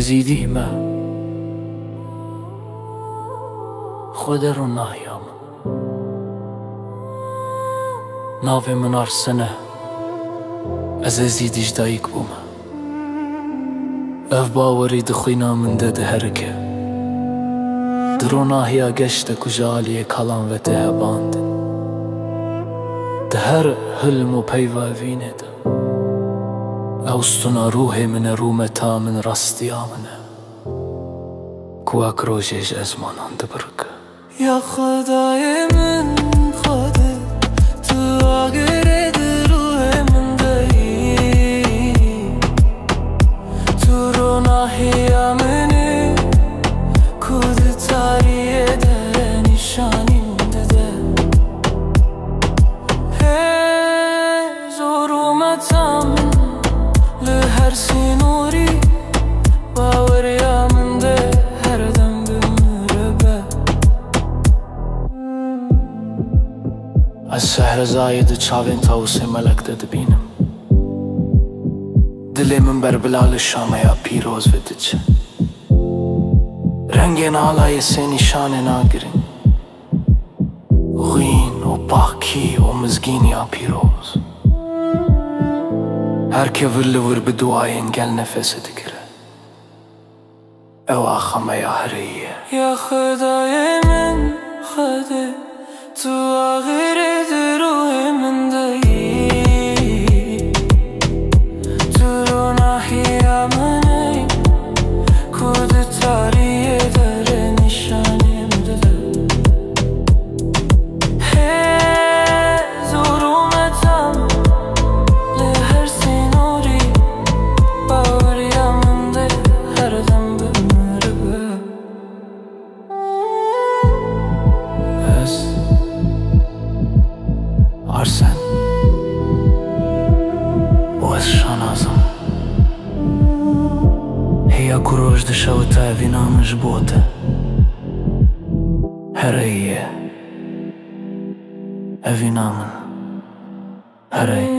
يزيدي ما خدر النهيام نافي منار سنة أزازيدي جدايك بوما أف باوري دخينا من دد هركة درونا هي قشتك وجالي كلام وته باندن دهر هلمو بيوا فيندا أوستنا روحي من رومتا من راستي آمنه كواك روجيج أزمان عند بركة يا خداي من خدي تو آگرد روح من دهی تو رو ناهی منی کود تاریه در نشانیم دده زورومتم لهر سینوری باوریا من ده هر دم بمربه از شهر زاید چاوین تاوسی ملک دد بینم دلی من بر بلال شامه یا پیروز ودج رنگین آلای سی نشان ناگرین غین و باکی و مزگین یا پیروز هر که ور بدوائین گل نفس دگره او آخمه یا هریه يا خداي من خدي تو آگرد روح من دهی تو رو ناهی منی کود تاریه در نشانیم دده زورومتم لهر سینوری باوریا من ده هر دم بمربه از آرسن و از شانازم هیا کروش دشوتا وینامش بوته هرایه اوینامن هرای